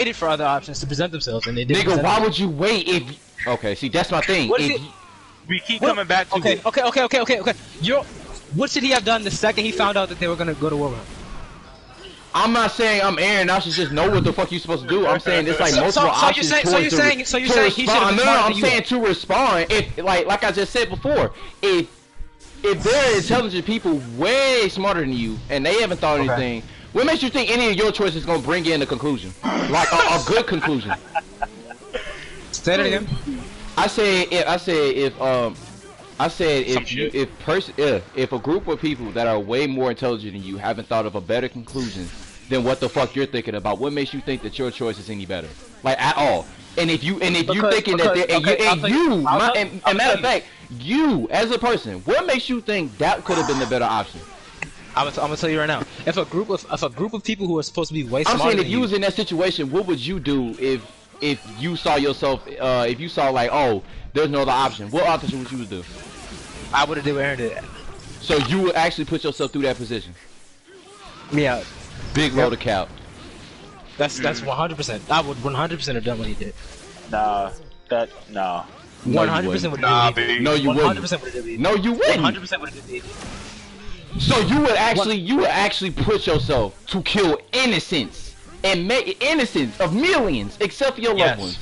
waited for other options to present themselves, and they didn't. Nigga, why would you wait if? Okay, see, that's my thing. What is it? We keep coming back to this. Okay. What should he have done the second he found out that they were gonna go to war with him? I'm not saying I'm Aaron. I should just know what the fuck you supposed to do. I'm saying it's like multiple options. So you're saying he should have No, I'm saying to respond. If like I just said before, if they're intelligent people way smarter than you and they haven't thought anything, what makes you think any of your choices is gonna bring in a conclusion, like a good conclusion? Say that again. I said if a group of people that are way more intelligent than you haven't thought of a better conclusion than what the fuck you're thinking about, what makes you think that your choice is any better, like at all? And if you thinking that matter of fact, you as a person, what makes you think that could have been the better option? I'm gonna tell you right now. If a group of people who are supposed to be way smarter, I'm saying if you was in that situation, what would you do if you saw yourself, if you saw like, oh, there's no other option? What option would you do? I would have did what Aaron did. So you would actually put yourself through that position? Yeah. Big load of cap. That's 100%. I would 100% have done what he did. Nah. 100% would have did what he did. No, you wouldn't. 100% would have did what he did. No, you wouldn't. 100% would have did what he did. So you would actually put yourself to kill innocents and make innocents of millions, except for your loved ones.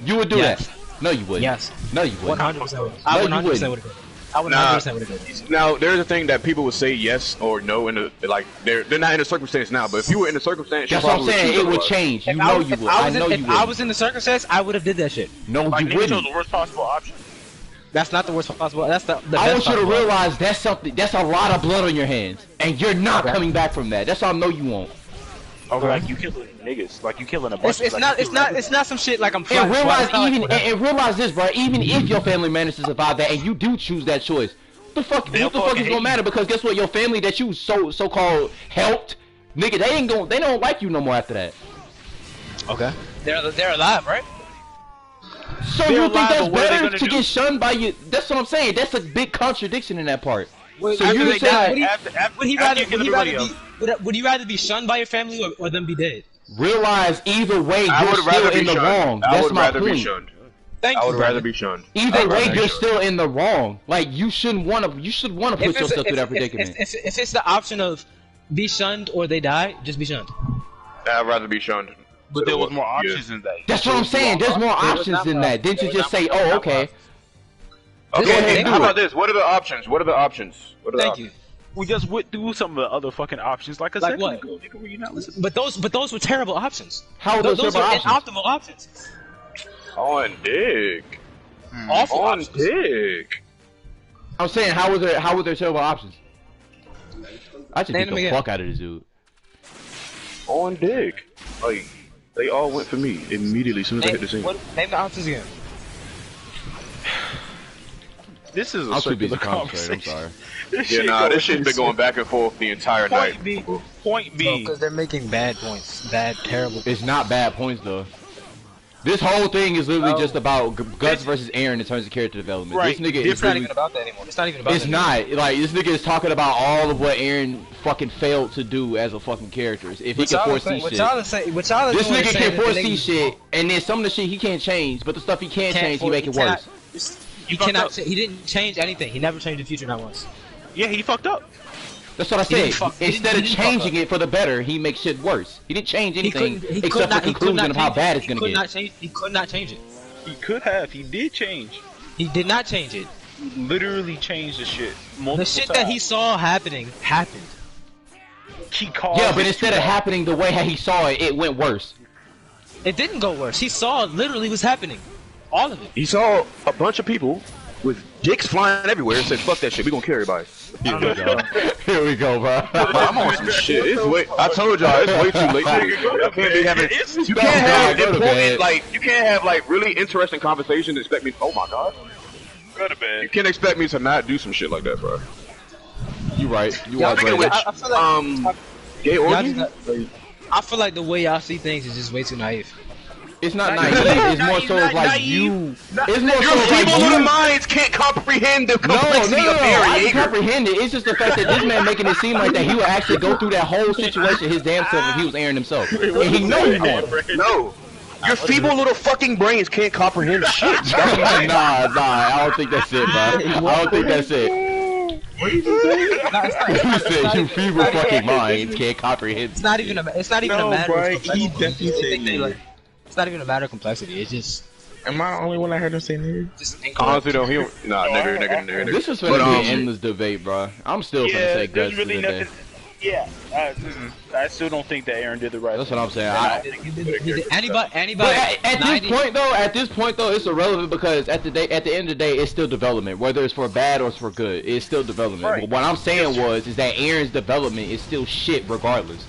You would do that? No, you wouldn't. Yes. No, you wouldn't. 100%. I 100% would have. I would 100% would have done. Now, there's a thing that people would say yes or no, and like they're not in a circumstance now. But if you were in a circumstance, that's what I'm saying. It would change. You know you would. I know you would. If I was in the circumstance, I would have did that shit. No, you wouldn't. The worst possible option. That's not the worst possible. That's the best. I want you to realize that's something. That's a lot of blood on your hands, and you're not coming back from that. That's all I know you won't. Okay. Like you killing niggas, like you killing a bunch. It's not some shit like I'm. And realize this, bro. Even if your family managed to survive that, and you do choose that choice, what the fuck is gonna matter? Because guess what? Your family that you so-called helped, nigga, they don't like you no more after that. Okay. They're alive, right? So you think that's better to get shunned by you? That's what I'm saying. That's a big contradiction in that part. Wait, so you say would you rather be shunned by your family or them be dead? Realize either way you're still in the wrong. That's my point. I would rather be shunned. Either way, you're still in the wrong. Like you shouldn't want to. You should want to put yourself through that predicament. If it's the option of be shunned or they die, just be shunned. I'd rather be shunned. But there was more options than that. That's what I'm saying. There's more options than that. Didn't you just say, "Oh, okay"? Okay. How about this? What are the options? Thank you. We just went through some of the other fucking options, like I said. What? Were you not listening? But those were terrible options. How are those terrible options? Optimal options. On dick. Awful on options. dick. I'm saying, how were there terrible options? I just beat the fuck out of this dude. On dick. Like, they all went for me immediately as soon as I hit the scene. Name the options again. This is a circular conversation. I'm sorry. This shit's been going back and forth the entire night. Point B. Because they're making bad points. Bad, terrible points. It's not bad points, though. This whole thing is literally just about Guts versus Eren in terms of character development. Right. This nigga It's not even about that anymore. It's not even about that. It's not. Like, this nigga is talking about all of what Eren fucking failed to do as a fucking character. If he can foresee shit. This nigga can foresee shit, and then some of the shit he can't change, but the stuff he can change, he make it worse. He cannot. He didn't change anything. He never changed the future, not once. Yeah, he fucked up. That's what I said. Instead of changing it for the better, he makes shit worse. He didn't change anything except the conclusion of how bad it's gonna get. He could not change it. He could have. He did change. He did not change it. He literally changed the shit. The shit that he saw happening happened. Yeah, but instead of happening the way he saw it, it went worse. It didn't go worse. He saw it literally was happening. All of it. He saw a bunch of people with dicks flying everywhere and said, "Fuck that shit, we gonna kill everybody." Here we go, bro. I'm on some shit. I told y'all, it's way too late. You can't have important, you can't have really interesting conversations and expect me. Oh my god. Go to bed. You can't expect me to not do some shit like that, bro. You right. You are right. Gay orgy? I feel like the way y'all see things is just way too naive. It's not naive. It's more so like you. It's more so Your like feeble little you. minds can't comprehend the complexity of I Eren can comprehend it. It's just the fact that this man making it seem like that he would actually go through that whole situation his damn self if he was Eren himself, and he know he won't. No. Your feeble little fucking brains can't comprehend shit. Nah, I don't think that's it, bro. I don't think that's it. What did you say? You said you feeble fucking minds can't comprehend. It's not even a matter. Bro, he definitely said nigga. It's not even a matter of complexity. It's just. Am I the only one that heard him say nigga? Just Honestly though, nah, nigga. This is gonna be an endless debate, bro. I'm still gonna say guts really today. nothing. Yeah, I still don't think that Eren did the right. That's what I'm saying. Anybody. But at this point though, it's irrelevant because at the end of the day, it's still development. Whether it's for bad or it's for good, it's still development. Right. But what I'm saying is that Eren's development is still shit regardless.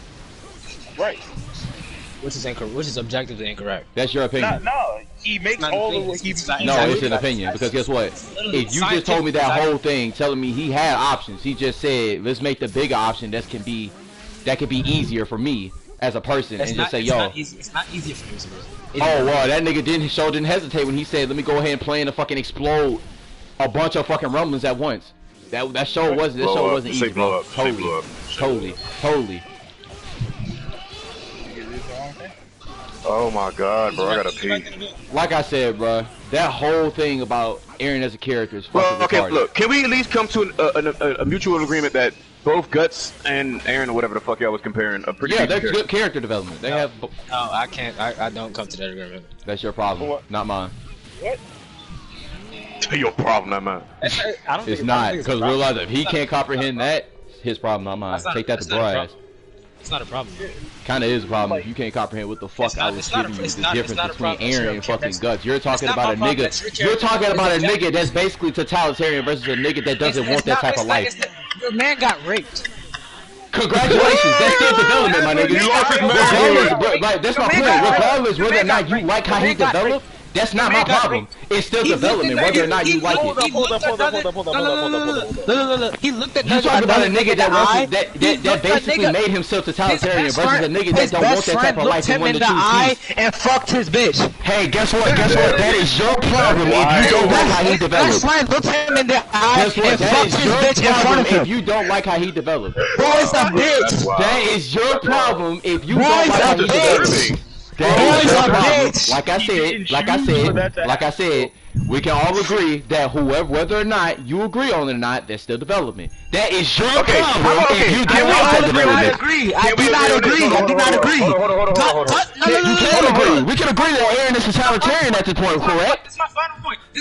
Right. Which is objectively incorrect. That's your opinion. No, he makes all of what he. No, it's an opinion because guess what? If you just told me that whole thing, telling me he had options, he just said, let's make the bigger option that could be easier for me as a person, and just say, yo. It's not easier for me. Oh wow, that nigga didn't hesitate when he said, let me go ahead and plan to fucking explode a bunch of fucking rumblings at once. That show wasn't easy, bro. Totally. Oh my god, bro, I gotta pee. Like I said, bro, that whole thing about Eren as a character is fucking Well, okay, retarded. look, can we at least come to a mutual agreement that both Guts and Eren or whatever the fuck y'all was comparing are pretty Yeah, decent they're good character development. They have. No, I can't. I don't come to that agreement. That's your problem, not mine. What? Your problem, not mine. It's not, because realize if he can't comprehend that, his problem, not mine. Take that to Bryce. It's not a problem. Kinda is a problem if you can't comprehend what the fuck I was giving you the difference between Eren and fucking Guts. You're talking about a nigga. You're talking about a nigga that's basically totalitarian versus a nigga that doesn't want that type of life. Your man got raped. Congratulations, that's still development, my nigga. That's my point. Regardless whether or not you like how he developed, that's not my problem. It's still development, whether or not you like it. Hold up. He looked at You talking about a nigga that basically made himself totalitarian versus a nigga that don't want that type of life and want to choose peace. And fucked his bitch. Hey, guess what? That is your problem if you don't like how he developed. Best friend looked him in the eye Guess what? and That fucked is his your bitch in front problem of him. if you don't like how he developed. Bro, it's a bitch. That is your problem if you don't like how he developed. That is your problem. Like I said, we can all agree that whether or not you agree on it or not, that's still development. That is your problem if you don't like that development. I do not agree. You can agree. We can agree that Eren is totalitarian at this point, correct? This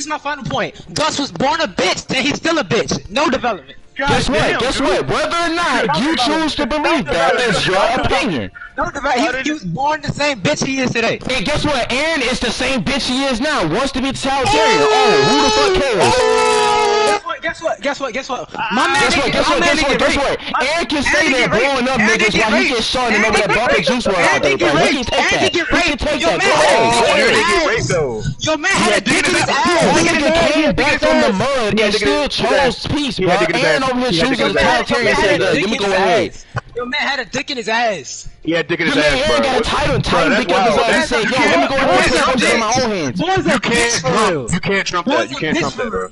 is my final point. Gus was born a bitch, and he's still a bitch. No development. Guess what? Whether or not you choose to believe that is your opinion. No development. He was born the same bitch he is today. And guess what? Eren is the same bitch he is now. Wants to be totalitarian. Oh, who the fuck cares? Guess what? Guess what? Eren can say that blowing up niggas while he gets shot and over that bumping juice world all day. But he can take that. He can take that. Your man had a dick in his ass. Nigga came back from the mud and still chose peace, bro. Eren over here choosing totalitarian said, let me go ahead. Your man had a dick in his ass. He had dick in his ass, bro. Eren got a title dick in his ass. He said, yo, let me go ahead and put something in my own hands. You can't trump that, bro.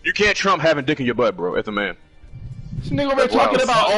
You can't trump having dick in your butt, bro, as a man. This nigga over talking about,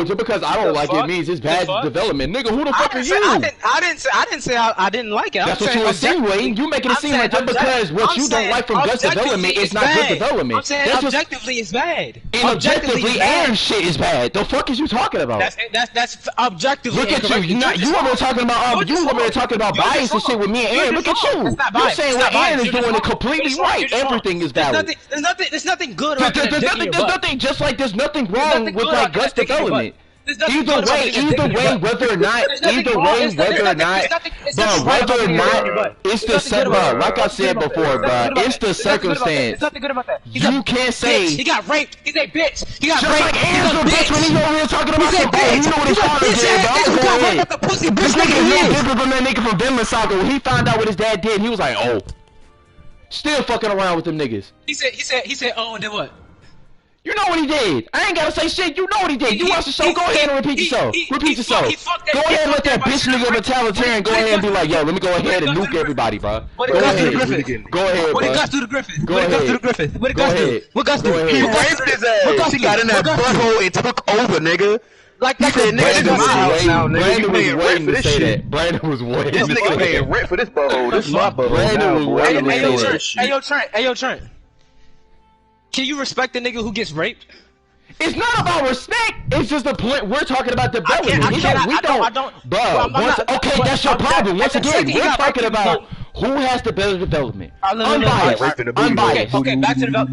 just because I don't like it means it's bad development. Nigga, who the fuck are you? I didn't say I didn't like it. That's what you insinuating. You making it seem like just because what you don't like from Gus development is not good development. I'm saying objectively it's bad. And objectively, Eren shit is bad. The fuck is you talking about? That's objectively. Look at you. You over there talking about you over there talking about bias and shit with me and Eren. Look at you. You're saying what Eren is doing is completely right. Everything is valid. There's nothing good about that. There's nothing just like there's nothing wrong with like Gus development. Either way, whether or not, it's the bro. Like I said before, bro, it's the circumstance. You can't say he got raped. He's a bitch. He got just raped. like Eren's a bitch when he over here talking about some bitch. You know what his father did, bro. This nigga is no different from that nigga from Vinland Saga. When he found out what his dad did, he was like, oh, still fucking around with them niggas. He said, oh, and then what? You know what he did. I ain't gotta say shit. You know what he did. You watch the show. Go ahead and repeat yourself. Repeat yourself. Go ahead and let that bitch nigga totalitarian go ahead and be like, yo, let me go ahead and nuke everybody, bro. Go ahead. Go ahead, bro. What did Gus do to Griffin? Go ahead. What did Gus do? What Gus do? He raped his ass. He got in that butthole and took over, nigga. Like that said, nigga, this is my house now, nigga. Brandon was waiting to say that. Brandon was waiting to say that. This nigga paying rent for this butthole. This is my butthole. Brandon was waiting to say that. Hey, yo, Trent. Can you respect the nigga who gets raped? It's not about respect. It's just the point. We're talking about development. I don't. Bro, okay, that's your problem. Once again, we're talking about who has the better development. Unbiased. Okay, back to the development.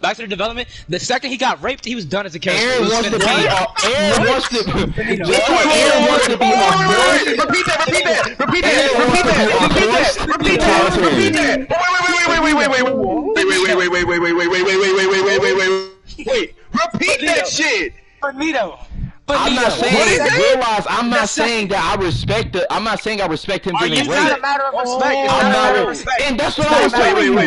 Back to the development. The second he got raped, he was done as a character. Eren wants to be. Eren wants to be. Wait, repeat that shit. Benito. I'm not saying. Realize, I'm not saying that I respect the. I'm not saying I respect him getting raped. It's not a matter of respect. It's not a matter of respect. And that's what I'm saying. Wait.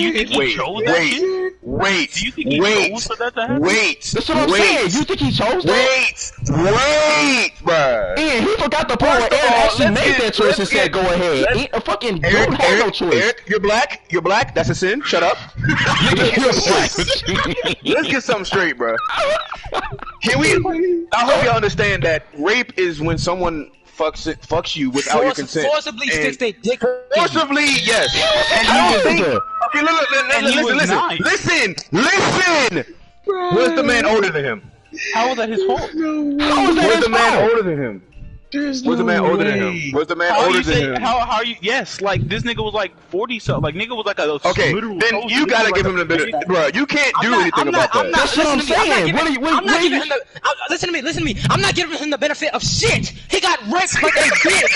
You think he chose that shit? Wait. Do you think he chose for that to happen? That's what I'm saying. You think he chose that? Wait, bruh. And he forgot the part where Eren actually made that choice and said, "Go ahead." A fucking dude had no choice. Eric, you're black. You're black. That's a sin. Shut up. Let's get something straight, bro. Can we? I hope y'all understand that rape is when someone fucks you without your consent. Forcibly sticks their dick. Forcibly, yes. And you think? Okay, listen. Was the man older than him? How was that his fault? Was the man older than him? Was the man older than him? Was the man older than him? How are you? Yes, like this nigga was like 40 something. Like nigga was like a okay. Then you gotta give him the bit, bro. You can't do anything about that. That's what I'm saying. Listen to me. I'm not giving him the benefit of shit. He got raped like a bitch.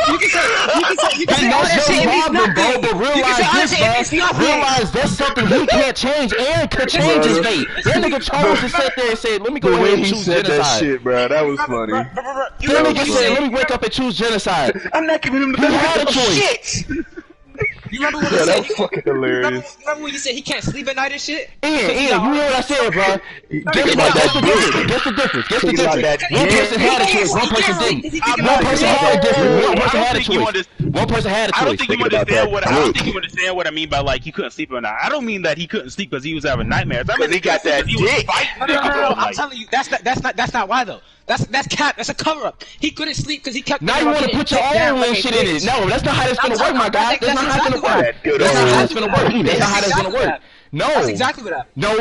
You can say that's your problem, bro. But realize this, bro. Realize that's something he can't change. Eren could change his fate. That nigga chose to sit there and say, "Let me go ahead and choose genocide." That shit, bro. That was funny. That nigga said, "Let me wake up and choose genocide." I'm not giving him the benefit of shit. You remember what he said? That was fucking hilarious. Remember when you said he can't sleep at night and shit? Ian, you hear what I said, bro? Guess the difference. One person had a choice, one person didn't. One person had a difference. One person had a choice. One person had a choice. I don't think you understand what I mean by like he couldn't sleep at night. I don't mean that he couldn't sleep because he was having nightmares. I mean he got that dick. No, I'm telling you, that's not why though. That's cap. That's a cover up. He couldn't sleep because he kept. Now you want to put your own little shit in it. No, that's not how that's gonna work, my guy. That's not how it's gonna work. That's not how it's gonna work. That's not how that's gonna work. No. That's exactly what happened. No,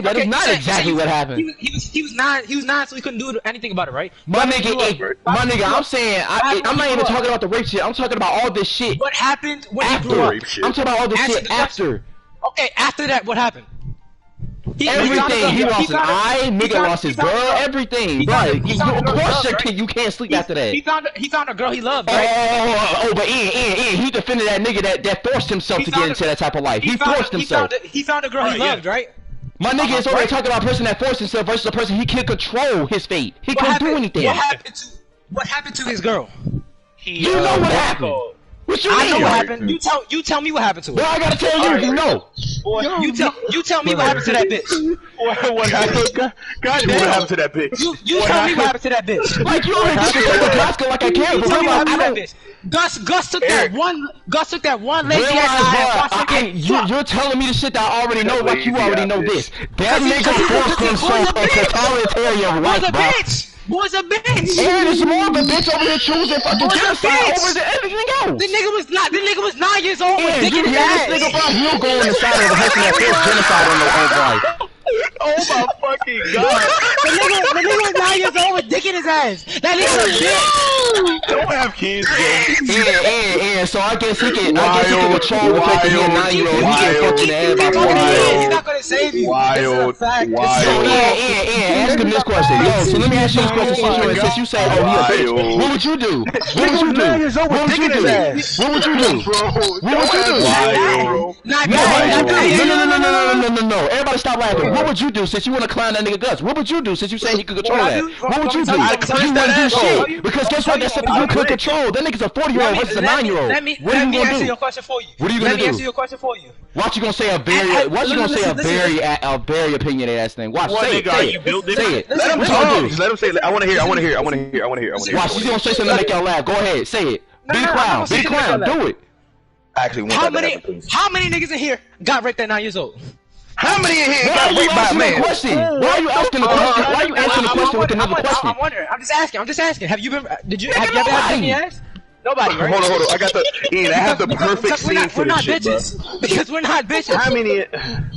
that is not exactly what happened. He was nine, so he couldn't do anything about it, right? My nigga, I'm saying, I'm not even talking about the rape shit. I'm talking about all this shit. What happened when he grew up? I'm talking about all this shit after. Okay, after that, what happened? Everything. He lost an eye. Nigga lost his girl. Everything. Right. Of course you can't sleep after that. He found a girl he loved, right? Oh, but Ian, he defended that nigga that forced himself to get into that type of life. He forced himself. He found a girl he loved, right? My nigga is already talking about a person that forced himself versus a person he can't control his fate. He couldn't do anything. What happened to his girl? You know what happened. What you mean? I know what happened. You tell me what happened to her. Well, I gotta tell you, you know. You tell me what happened to that bitch. What happened? God damn, what happened to that bitch? You tell me what happened to that bitch. Like you already disrespected Glasgow like I can, but tell me what happened to that bitch. Gus took that one lazy ass eye. You're telling me the shit that I already know, like you already know this. That nigga forced himself a totalitarian life, bro. Was a bitch. Eren is more of a bitch over here choosing fucking genocide over everything else. The nigga was 9 years old with dick in his ass. This nigga, bro, he'll go on the side of the person that forced genocide on their own life. Oh my fucking god. The nigga was 9 years old with dick in his ass. That nigga was bitch. Don't have kids, bro. And so I guess he can control the fact that he's a 9-year-old. He can fucking add by 4 years. He's not gonna save you. Wild. So ask him this question. Yo, so let me ask you this question since you say, oh, he a bitch. What would you do? What would you do? What would you do? What would you do? What would you do? Not bad. No. No. Everybody stop laughing. What would you do since you want to clown that nigga guts? What would you do since you saying he could control that? What would you do? You wouldn't do shit. Because guess what? That's something you could control. That nigga's a 40-year-old versus a 9-year-old. What are you gonna do? Let me answer your question for you. What are you gonna do? Let me answer your question for you. Watch you gonna say a very opinionated ass thing. Watch, say it. Say it. Let him talk. Just let him say it. I wanna hear. Watch, he's gonna say something to make y'all laugh. Go ahead, say it. Be the clown. Be the clown. Do it. I actually want how many niggas in here got raped at 9 years old? How many in here got raped by a man? Why are you asking the question? Why are you answering the question with another question? I'm wondering. I'm just asking. Have you ever had me ask? Nobody, right? Hold on. I got the Ian. I have the perfect scene for this shit, bro. Because we're not bitches. How many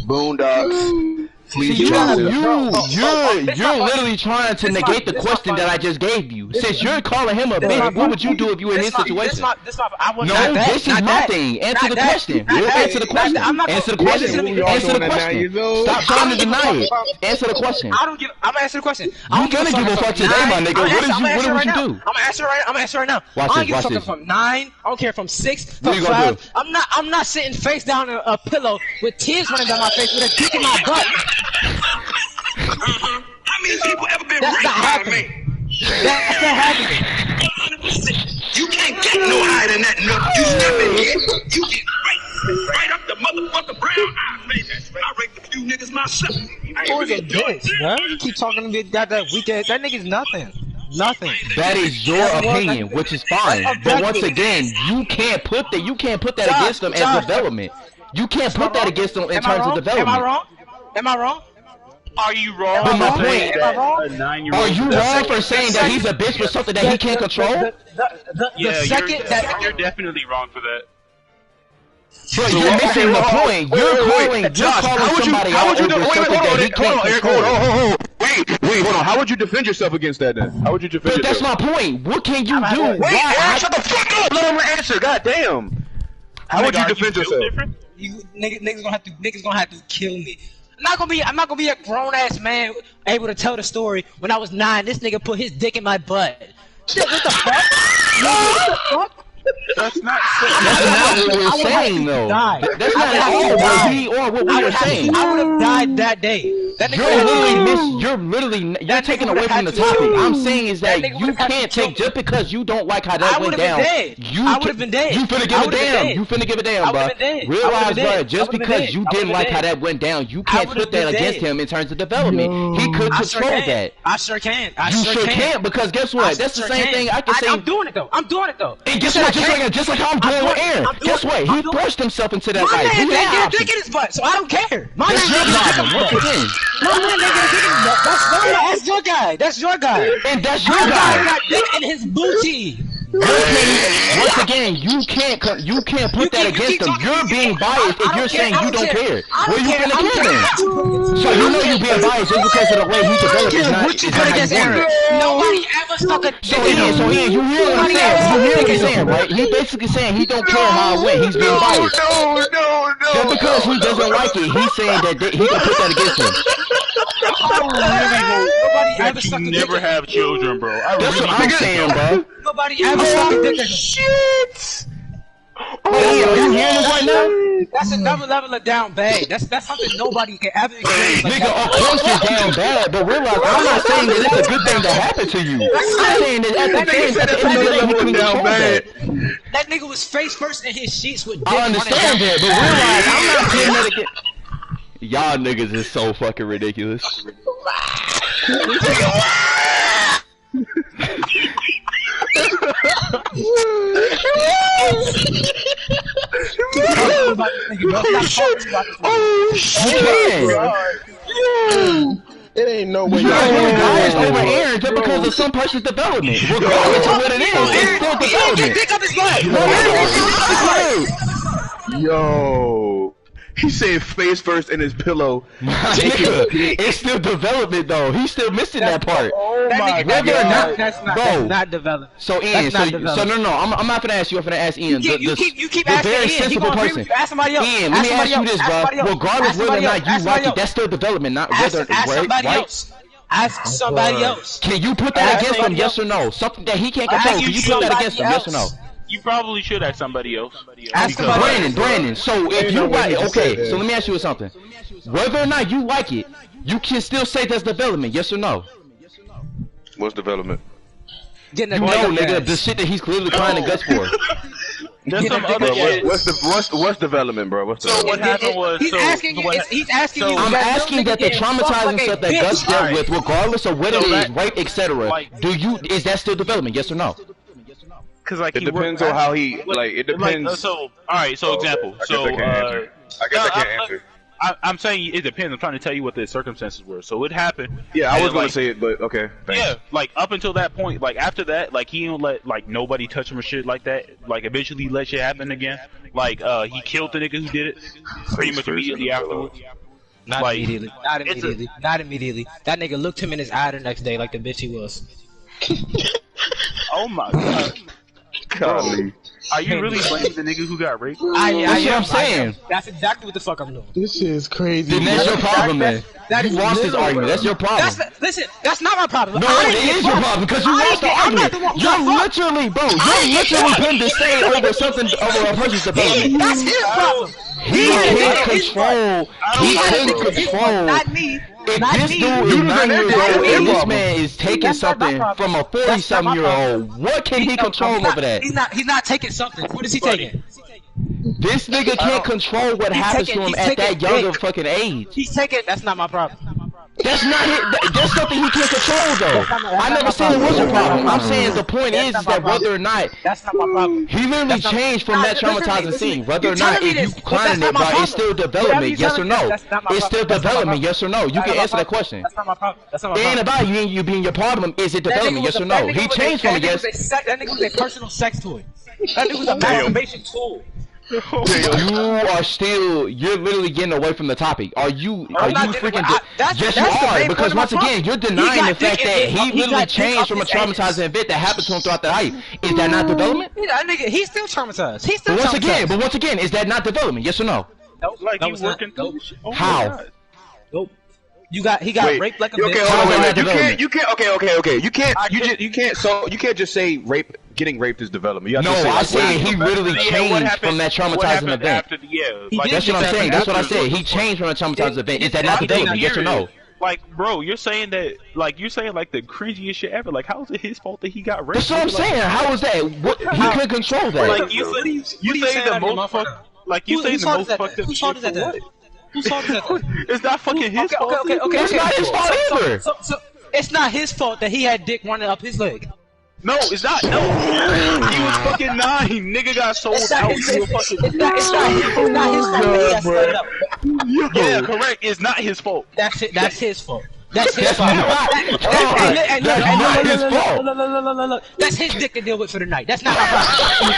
Boondocks? Please, you're literally trying to negate the question that I just gave you. Since you're calling him a bitch, what would you do if you were in his situation? No, this is my thing. Answer the question. Answer the question. Answer the question. Answer the question. Stop trying to deny it. Answer the question. I'm gonna answer the question. You gonna give a fuck today, my nigga? What would you do? I'm gonna answer right now. I don't give a fuck from 9. I don't care from 6, from 5. I'm not sitting face down in a pillow with tears running down my face with a dick in my butt. How many people ever been raped by a man? That's not happening. 100%. You can't get no higher than that. No, you step in here, you get right up the motherfucker brown eyes, man. I raped a few niggas myself. Who's a bitch, man? You keep talking to me about that weak ass. That nigga's nothing. Nothing. That is your opinion, which is fine. But once again, you can't put that against them as development. You can't put that against them in terms of development. Am I wrong? Are you wrong? But my point, are you wrong for saying that he's a bitch for something that he can't control? You're definitely wrong for that. But you're missing the point. You're calling somebody out over something that he can't control. Wait, hold on. How would you defend yourself against that then? How would you defend yourself? That's my point. What can you do? Wait, shut the fuck up. Let him answer. God damn. How would you defend yourself? Niggas gonna have to kill me. I'm not gonna be a grown ass man able to tell the story. When I was 9, this nigga put his dick in my butt. Shit, what the fuck? What the fuck? That's not what we're saying, though. That's not at all what we were saying. I would have died that day. You're taking away from the topic. I'm saying is that you can't take just because you don't like how that went down. I would have been dead. You finna give a damn. You finna give a damn, bro. Realize, bro, just because you didn't like how that went down, you can't put that against him in terms of development. He could control that. I sure can. You sure can't because guess what? That's the same thing I can say. I'm doing it though. And guess what? Just like how I'm doing with Eren. Guess what? He thrust himself into that life. My man didn't get a dick in his butt, so I don't care. My man didn't get a dick in his butt. My man didn't get a dick in his butt. That's your guy. That's your guy. And that's your guy. My guy got dick in his booty. Once again, you can't put that against him. You're being biased if you're saying you don't care. Where you finna kill him? So you know you're being biased just because of the way he developed is not how you want it. Nobody ever stuck a dick in him. So Ian, you hear what I'm saying? You hear what he's saying, right? He's basically saying he don't care how it went. He's being biased. No. Just because he doesn't like it, he's saying that he can put that against him. Nobody ever sucked a dick. Never have children, bro. That's what I'm saying, bro. Nobody ever sucked a dick in him. Shit. Are you hearing this right now? That's another level of down bad. That's something nobody can ever experience. Nigga, of course it's down bad, but realize I'm not saying that it's a good thing to happen to you. I'm saying that at the end of the day, he can control that. That nigga was face first in his sheets with dick. I understand that, but realize I'm not saying that again. Y'all niggas is so fucking ridiculous. Oh shit! It ain't no way. You're biased over Eren just because of some person's development. Regardless of what it is, it's still development. Dick up his butt. Yo. He said face first in his pillow. It's still development though. He's still missing that part. Oh my god. That's not development. So Ian, so no. I'm not gonna ask you. I'm gonna ask Ian. You keep asking very Ian. sensible person. Ask somebody else. Ian, let me ask you this, bro. Regardless whether or not you like it, that's still development, not whether right? Ask somebody else. Can you put that against him? Yes or no? Something that he can't control. Can you put that against him? Yes or no? You probably should ask somebody else. Ask Brandon. So if you like, okay. So let me ask you something. Whether or not you like it, you can still say that's development. Yes or no? What's development? You know, nigga, the shit that he's clearly crying and guts for. There's some other shit. What's development, bro? What's So what happened was he's asking you. I'm asking that the traumatizing stuff that Gus dealt with, regardless of what it is, rape, etc. Is that still development? Yes or no? Because like it depends on how he like. It depends. So all right. So example. I guess I can't answer. I'm saying it depends. I'm trying to tell you what the circumstances were. So it happened. Yeah, I was gonna say it, but okay. Thanks. Yeah, like up until that point, like after that, like he didn't let like nobody touch him or shit like that. Like eventually he let shit happen again. Like he killed the nigga who did it pretty much immediately afterwards. Not immediately. Not immediately. That nigga looked him in his eye the next day like the bitch he was. Oh my god. Golly. Are you really blaming the nigga who got raped? That's what I'm saying. That's exactly what the fuck I'm doing. This shit is crazy. Then that's your problem, man. You lost this argument. That's your problem. Listen, that's not my problem. No, it is your problem because you lost the argument. You're literally, bro. You're literally putting this thing over something over a person's development. That's his problem. He can't control. He can't control. Not me. If this dude is 9 years old and this man is taking something from a 40-something-year-old, what can he control over that? He's not taking something. What is he taking? This nigga can't control what happens to him at that younger fucking age. He's taking. That's not my problem. That's not it. That's something he can't control, though. I never said it was a problem. I'm saying the point is that whether or not that's not my problem. He literally changed from that traumatizing scene. Whether or not if you clowning it, bro, it's still development. Yes or no? It's still development. Yes or no? You can answer that question. That's not my problem. It ain't about you being your problem. Is it development? Yes or no? He changed from it. Yes. That nigga was a personal sex toy. That nigga was a masturbation tool. You are still, you're literally getting away from the topic. Are you freaking, yes you are, because once again, you're denying the fact that he literally changed from a traumatizing event that happened to him throughout the life. Is that not development? He's still traumatized. But once again, is that not development? Yes or no? Nope. Like he's working through shit. How? Nope. He got raped like a bitch. Okay. You can't just say getting raped is development. No, I said he literally changed from that traumatizing event. That's what I'm saying. That's what I said. He changed from a traumatizing event. Is that not development? Yes or no? Like, bro, you're saying the cringiest shit ever. Like, how is it his fault that he got raped? That's what I'm saying. How is that? He couldn't control that. Like, you say the most fucked. Like, you say the most fucked up shit for what? Who saw that? It's not fucking his fault. Okay. It's not his fault either. So it's not his fault that he had dick running up his leg. No, it's not. No, he was fucking 9. Nigga got sold out. It's not his fault. Yeah, correct. It's not his fault. That's it. That's his fault. That's his fault. Look. That's his dick to deal with for the night. That's not my problem.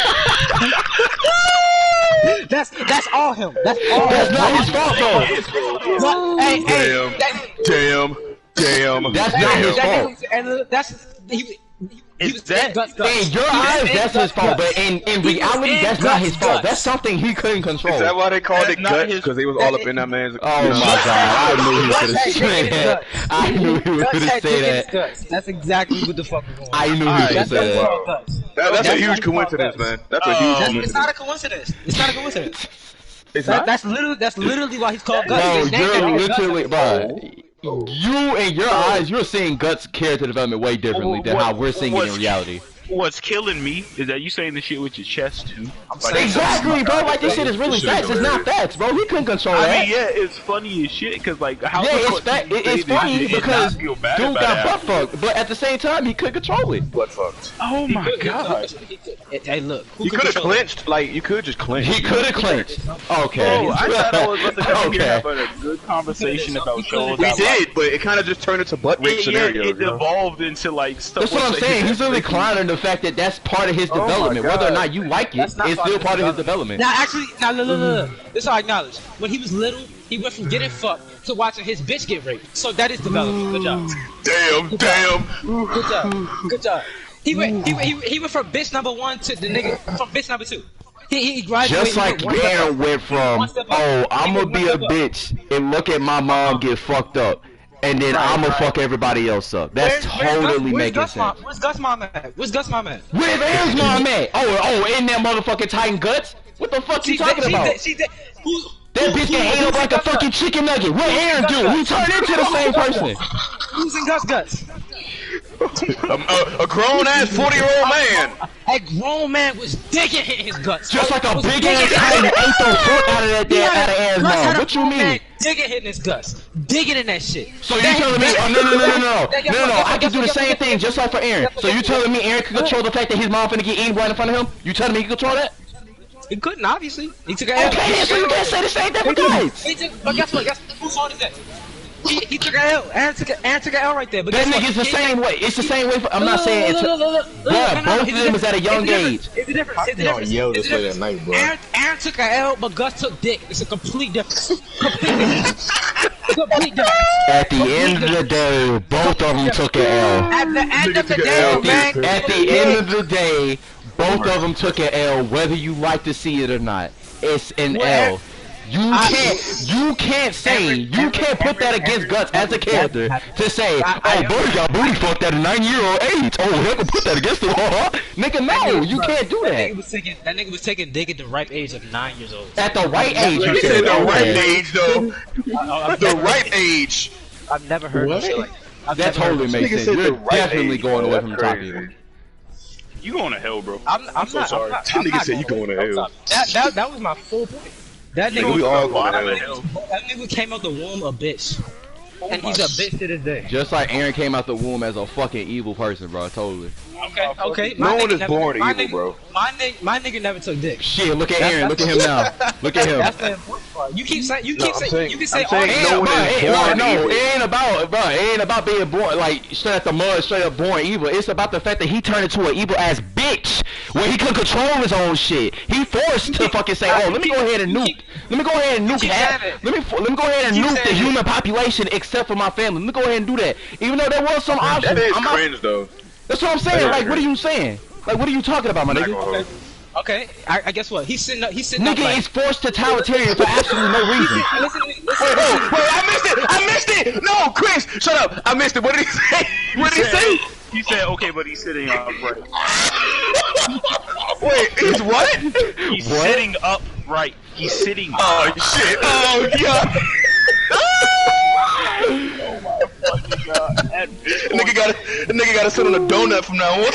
That's all him. That's all. That's not his fault though. Damn. That's not his fault. That's In your eyes, that's his fault, but in reality, that's not his fault. That's something he couldn't control. Is that why they called it guts? Because he was all up in that man's. Oh my god! I knew he was gonna say that. I knew he was gonna say that. That's exactly what the fuck was going on. I knew he was gonna say that. That's a huge coincidence, man. That's a huge coincidence. It's not a coincidence. It's not a coincidence. It's not. That's literally why he's called Guts. No, you're literally, bro. You in your eyes, you're seeing Guts' character development way differently than how we're seeing it in reality. What's killing me is that you saying the shit with your chest too. Exactly, bro. Like this shit is really facts. It's not facts, bro. He couldn't control that. I mean, yeah, it's funny as shit because like how. Yeah, it's funny because dude got butt fucked, but at the same time he couldn't control it. Butt fucked. Oh my god. Hey, look. You could have clinched. Like you could just clinch. He could have clinched. Okay. Oh, I thought I was about to come here having a good conversation about shows. We did, but it kind of just turned into butt rape scenarios. It evolved into like stuff. That's what I'm saying. He's literally clowning the fact that that's part of his development. Whether or not you like it, it's still part of his development. Now, actually, look. This I acknowledge. When he was little, he went from getting fucked to watching his bitch get raped. So that is development. Good job. Damn. Good job. He went from bitch number 1 to the nigga from bitch number 2. He graduated. Just like Eren went from, oh, I'm gonna be a bitch and look at my mom get fucked up. and then I'ma fuck everybody else up. That's totally making sense. Where's Gus mom at? Where's Gus mom at? Where's Aaron's mom at? Oh, in that motherfucking Titan Guts? What the fuck you talking about? That bitch get ate up like a fucking chicken nugget. What Aaron do? He turned into the same person. Who's in Gus Guts? A grown ass 40-year-old man. A grown man was digging in his guts. Just like a big ass Titan ate the fuck out of that out of Aaron's mom. What you mean? Digging in his guts. Digging in that shit. So you telling me? Oh, no. I can do the same thing just like for Aaron. So you telling me Aaron can control the fact that his mom finna get eaten right in front of him? You telling me he can control that? He couldn't, obviously. He took an L. Okay, so you can't say the same thing for guys. But guess what? Whose fault is that? He took an L. Aaron took an L right there. But that nigga's the same way. It's the same way. I'm not saying it's. Bruh, both of them is at a young age. It's a difference. It's a difference. Yell this late at night, bro. Aaron took an L, but Gus took dick. It's a complete difference. Complete difference. At the end of the day, both of them took an L. At the end of the day, man. At the end of the day, both of them took an L, whether you like to see it or not. It's an L. You can't put that against Guts as a character to say, oh, Buddy got booty fucked at a 9-year-old age. Oh, heck, will put that against him. Nigga, no, you can't do that. That nigga was taking dick at the ripe age of 9 years old. At the right age, you said said. The right age, though. The right age. I've never heard of shit like that. That totally makes sense. You're definitely going away from the topic. You going to hell, bro. I'm so sorry. That nigga said you going to hell. That was my full point. That nigga, we all going to hell. That nigga came out the womb a bitch. And he's a bitch to this day. Just like Aaron came out the womb as a fucking evil person, bro. Totally. Okay. No one is born evil, bro. My nigga never took dick. Shit, look at Aaron. Look at him now. Look at him. That's the important part. You keep saying. You can say. It ain't about being born like straight out the mud, straight up born evil. It's about the fact that he turned into an evil ass bitch where he couldn't control his own shit. He forced to fucking say, oh, let me go ahead and nuke. Let me go ahead and nuke Let me go ahead and nuke the human population except for my family. Let me go ahead and do that. Even though there was some options. That is cringe, though. That's what I'm saying. Like, what are you saying? Like, what are you talking about, my nigga? Okay. I guess what? He's sitting up. Nigga is forced totalitarian for absolutely no reason. Listen to me. Wait, I missed it. No, Chris, shut up. I missed it. What did he say? What did he say? He said, okay, but he's sitting upright. Wait, he's what? He's sitting upright. He's sitting. Oh shit. Oh god. Nigga gotta sit on a donut from now on.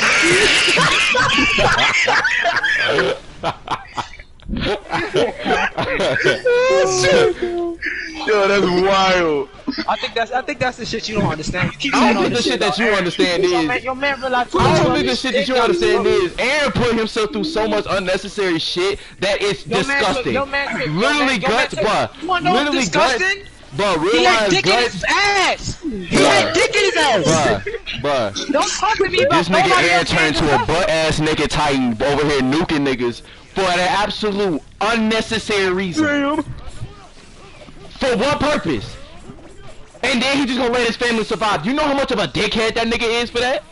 Yo, that's wild. I think that's the shit you don't understand. I don't think the shit that you understand is. Your man realized. I don't think the shit that you understand is. Aaron put himself through so much unnecessary shit that it's disgusting. Literally guts, bruh. Literally guts. Bro, realize he had dick in his ass. He had dick in his ass. Bruh. Don't talk to me about this nigga Aaron turned into a butt ass nigga Titan over here nuking niggas for an absolute unnecessary reason. For what purpose? And then he just gonna let his family survive. You know how much of a dickhead that nigga is for that?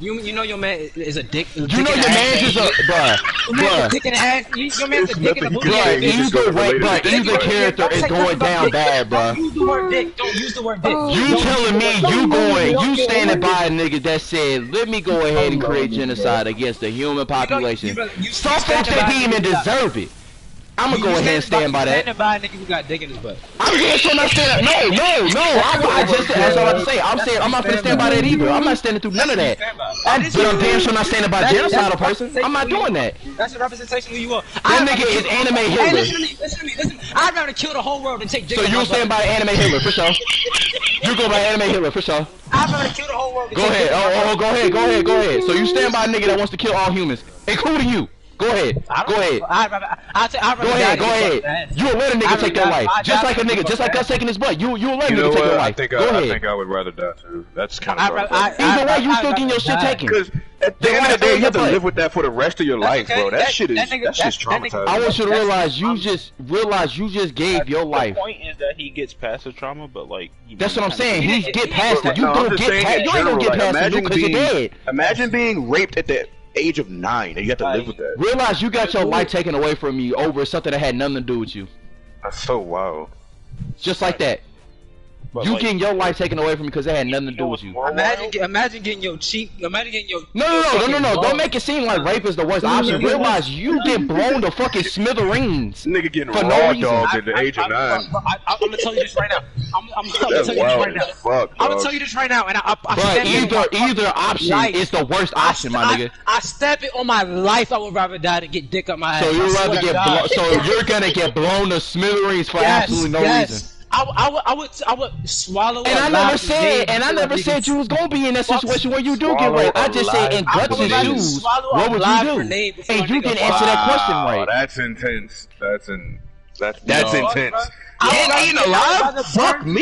You know your man is a dick. You know your man is a bruh. Dick in the ass. Your man's a dick in the booty. Either character is going down bad, bruh. Don't use the word dick. Don't use the word dick. You telling me you standing by a nigga that said, let me go ahead and create genocide against the human population. Some folks that didn't even deserve it. I'm gonna go ahead and stand by that. Standing by a nigga who got dick in his butt. I'm just not standing. That's all I have to say. I'm saying I'm not gonna stand by that either. I'm not standing through none of that. I'm damn sure not standing by a genocidal person. I'm not doing that. That's a representation of who you are. That nigga is anime Hitler. Hey, listen to me. I'd rather kill the whole world than take dick. So you stand by anime Hitler for sure. You go by anime Hitler for sure. I'd rather kill the whole world. Go ahead. Go ahead. So you stand by a nigga that wants to kill all humans, including you. Go ahead. Go ahead. Go ahead. You'll let a nigga take your life. Just like a nigga, just like us taking his butt. You'll let a nigga take your life. I think I would rather die too. That's kind of either way, you still getting your shit taken. Because at the end of the day, you have to live with that for the rest of your life, bro. That shit's traumatizing. I want you to realize you just gave your life. The point is that he gets past the trauma, but like that's what I'm saying. He get past it. You don't get past. You ain't gonna get past it because you're dead. Imagine being raped at that age of 9 and you have to live with that. Realize you got your life taken away from you over something that had nothing to do with you. That's so wild. Just like that. But You like, getting your life taken away from you because it had nothing to do with you. Imagine getting your cheek. Imagine getting your. No. Don't make it seem like rape is the worst option. Realize you get blown to fucking smithereens. Nigga getting For no raw reason. dogged at the age of 9. I'm gonna tell you this right now. I'm gonna tell you That's this wild right now. as fuck, I'm gonna dog. tell you this right now, and I But step it on my either option life. is the worst option, my nigga. I step it on my life. I would rather die than get dick up my ass. So you'd I rather swear to get God. so you're gonna get blown to smithereens for absolutely no reason. I would swallow. And I never said you was gonna be in that situation where you do get raped. I just said in Guts' shoes, what would you do? And you didn't answer that question right. That's intense. That's intense. Getting eaten alive? Fuck me.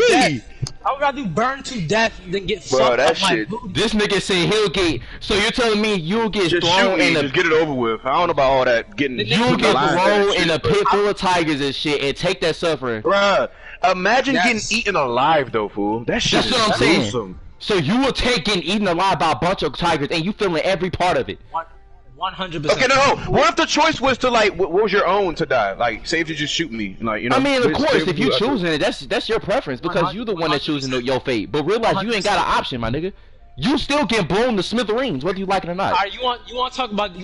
I would rather burn to death than get Bro, fucked that up my shit- booty. This nigga said he'll get. So you're telling me you'll get Just shoot thrown me. in Just the. get it over with. I don't know about all that getting. You'll get thrown in a shit, pit full of tigers and shit and take that suffering. Bruh, imagine Yes. getting eaten alive though, fool. That shit That's is what I'm saying. gruesome. So you will take getting eaten alive by a bunch of tigers and you feeling every part of it. 100%. Okay, no. What if the choice was to like, what was your own to die? Like, say if you just shoot me, like you know. I mean, of say course, if you I- choosing it, that's your preference because you the one that's choosing your fate. But realize you ain't got an option, my nigga. You still get blown to smithereens, whether you like it or not. All right, you want to talk about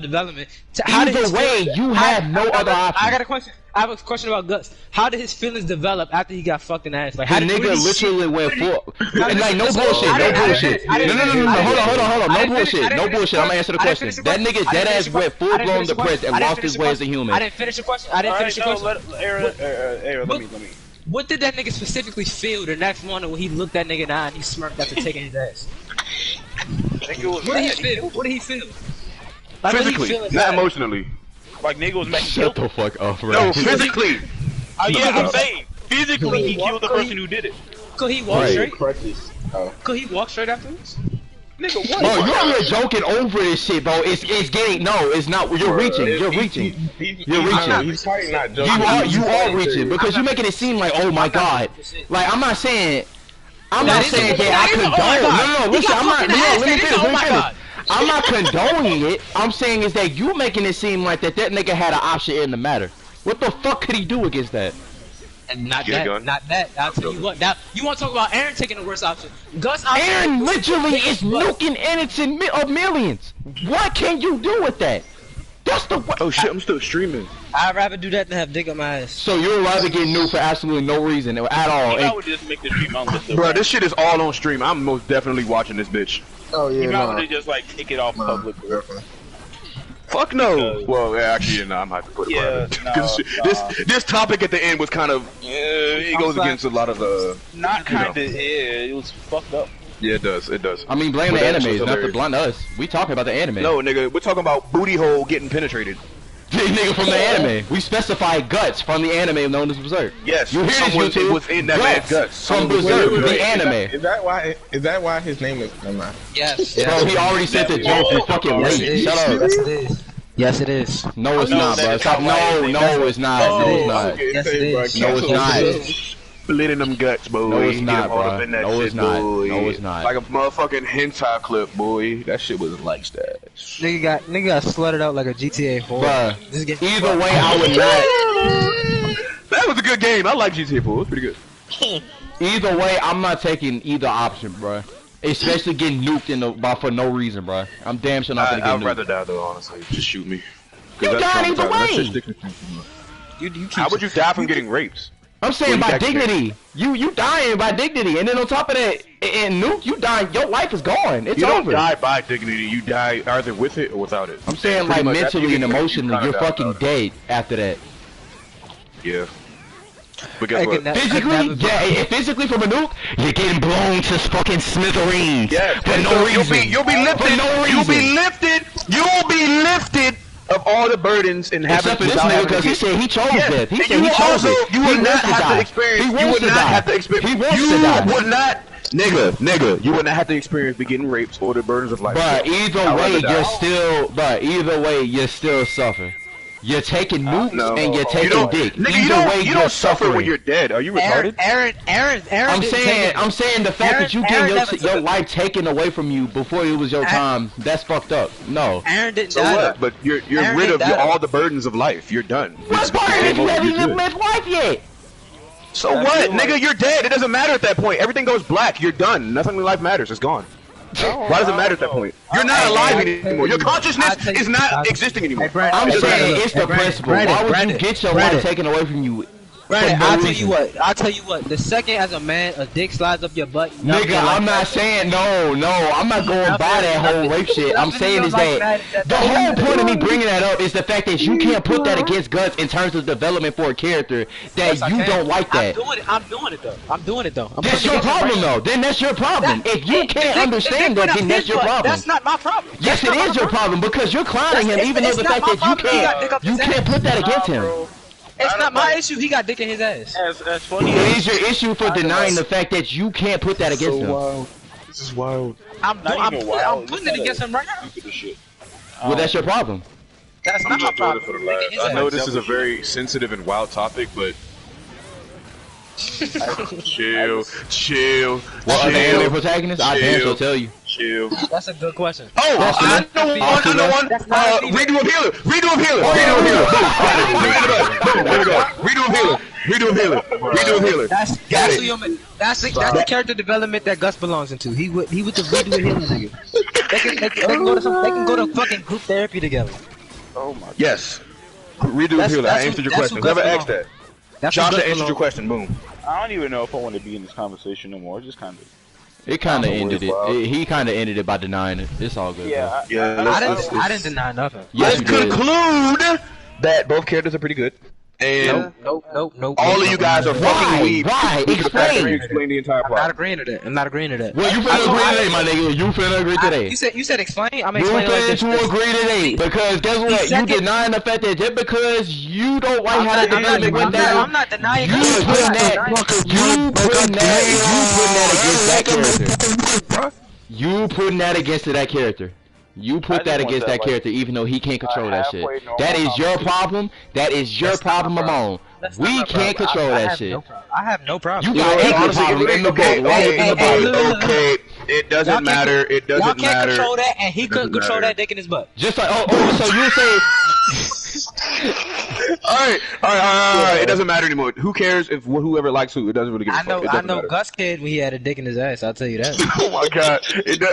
development? Either way, you have no other option. I got a question. I have a question about Guts. How did his feelings develop after he got fucked in the ass? Like, The how did nigga literally went full. And like, no bullshit, no bullshit. No, hold on. No bullshit. I'm gonna answer the question. That nigga dead ass went full blown depressed and lost his way as a human. I didn't finish the question. Let me. What did that nigga specifically feel the next morning when he looked that nigga in the eye and he smirked after taking his ass? What did he feel? What did he feel? Like, what did he feel Physically, inside? not emotionally. Like nigga was making Shut the fuck up, No, right? physically. Oh yeah, I'm saying physically he killed the person who did it. Could he walk straight? Crutches. Oh. Could he walk straight afterwards? Nigga, what? Bro, you're out here joking over this shit, bro. It's getting it's not. You're reaching. You're reaching. You're reaching. He's probably not joking. You are reaching because you're making it seem like, oh my god. Like I'm not saying that I condone. No, listen, I'm not. No, let me finish. I'm not condoning it. I'm saying is that you making it seem like that nigga had an option in the matter. What the fuck could he do against that? And not Get a that, gun. not that. I'll tell you what. Now, you want to talk about Eren taking the worst option? Gus, Eren literally is nuking innocent of millions. What can you do with that? That's the. Oh shit, I'm still streaming. I'd rather do that than have dick on my ass. So you'd rather get nuked for absolutely no reason at all. I would just make the stream on this. Bro, this shit is all on stream. I'm most definitely watching this bitch. Oh yeah, You might no. want to just like take it off public. Fuck no. Well, actually, no, I'm gonna have to put it private. no, 'Cause this topic at the end was kind of, it goes against a lot of Not You know. kinda. Yeah, it was fucked up. yeah, it does. I mean, blame But the that shit's animes, not the hilarious. blunt us. We talking about the anime. No, nigga, we're talking about booty hole getting penetrated. Nigga from the anime. We specified Guts from the anime known as Berserk. Yes, You hear this, someone YouTube? was in that man's guts. From Wait, Berserk, wait, the wait, anime. Is that why his name is? Never mind. Yes. Bro, he already said the joke. You fucking Yes, late. it is. Shut up. Yes, it is. Yes, it is. No, it's No, not, bro. that's Stop. not why No, they- no, it's not. No, it's not. Okay, Yes, say, it bro, is. No, it's cancel. not. Splitting them guts, boy. No, it's Get not, them all bro. up in that No, shit, it's not. boy. No, it's not. Like a motherfucking hentai clip, boy. That shit was like that. Nigga got slutted out like a GTA 4. Bruh, Just get either way, I would not. That was a good game. I like GTA 4. It was pretty good. Either way, I'm not taking either option, bro. Especially getting nuked for no reason, bro. I'm damn sure not gonna get I'd nuked. rather die though, honestly. Just shoot me. 'Cause You that's died either traumatizing. That way. shit sticks with me. you keep How would you die from getting raped? I'm saying Well, by you got dignity. You dying by dignity, and then on top of that, in nuke, you dying. Your life is gone. It's You don't over. die by dignity. You die either with it or without it. I'm saying Pretty like much after mentally you and get raped, you emotionally, kinda you're die fucking without it. dead after that. Yeah. But guess I what? could never- Physically, yeah, physically from a nuke, you're getting blown to fucking smithereens. Yes, for and no so reason. You'll be lifted. For no You'll be reason. lifted. You'll be lifted of all the burdens and having Except for this without nigga, having to because he get- said he chose Yes, death. He and said you he will chose also, it. you He would not wants to have die. to experience. He You wants would to not die. have to experience. He wants you to die. would not, nigga. You would not have to experience getting raped or the burdens of life. But either I'd way, rather die. you still suffer. You're taking nukes No. and you're You taking don't, dick. nigga, Either way, you you're don't suffer suffering. when you're dead. Are you retarded? Aaron. I'm saying the fact that you Aaron never getting took your it. life taken away from you before it was your time, that's fucked up. No. Aaron didn't So die. what? But you're Aaron rid of didn't die. all the burdens of life. You're done. What's part of it? You haven't even lived life yet. So what, nigga? You're dead. It doesn't matter at that point. Everything goes black. You're done. Nothing in life matters. It's gone. Why does it matter at that point? You're not alive anymore. Your consciousness is not existing anymore. I'm saying it's the principle. Why would you get your life taken away from you? Brandon, I'll tell you what. The second as a man, a dick slides up your butt. Nigga, I'm not saying no. I'm not going by that whole rape shit. I'm saying is that the whole point of me bringing that up is the fact that you can't put that against Guts in terms of development for a character that you don't like that. I'm doing it though. That's your problem though. Then that's your problem. If you can't understand that, then that's your problem. That's not my problem. Yes, it is your problem because you're clowning him, even though the fact that you can't put that against him. It's not my issue. He got dick in his ass. That's funny. It is your issue for denying the fact that you can't put that against him. Wild. This is wild. I'm putting it against him right now. Well, that's your problem. That's not my problem. I know this is a very sensitive and wild topic, but chill. What are the anime protagonists? I damn sure tell you. Chill. That's a good question. Oh, I know one. Redo of healer. Redo of healer. That's the character development that Gus belongs into. He with the redo of healer nigga. They can go to fucking group therapy together. Oh my. Yes. Redo of healer. I answered your question. Whoever asked that. Josh answered your question. Boom. I don't even know if I want to be in this conversation no more. Just kind of. It kind of ended it. He kind of ended it by denying it. It's all good. Yeah. I didn't deny nothing. Let's conclude that both characters are pretty good. And nope. all of you guys are fucking weeb. Why? Explain the entire plot. I'm not agreeing to that. Well, you finna agree today, my nigga. You finna agree today. You said explain. I'm You explaining like finna this. to agree today because guess what? You denying the fact that just because you don't like how the development went down, I'm not denying. you putting that against that character. You putting that against that character. You put that against that character, even though he can't control that shit. That is your problem. That is your problem alone. We can't control that shit. I have no problem. You got equal problem in the boat. Okay, it doesn't matter. It doesn't matter. Y'all can't control that, and he couldn't control that dick in his butt. Just like, so you say. Alright. It doesn't matter anymore. Who cares if whoever likes who? It doesn't really give a fuck. I know Gus cared when he had a dick in his ass. I'll tell you that. Oh my god.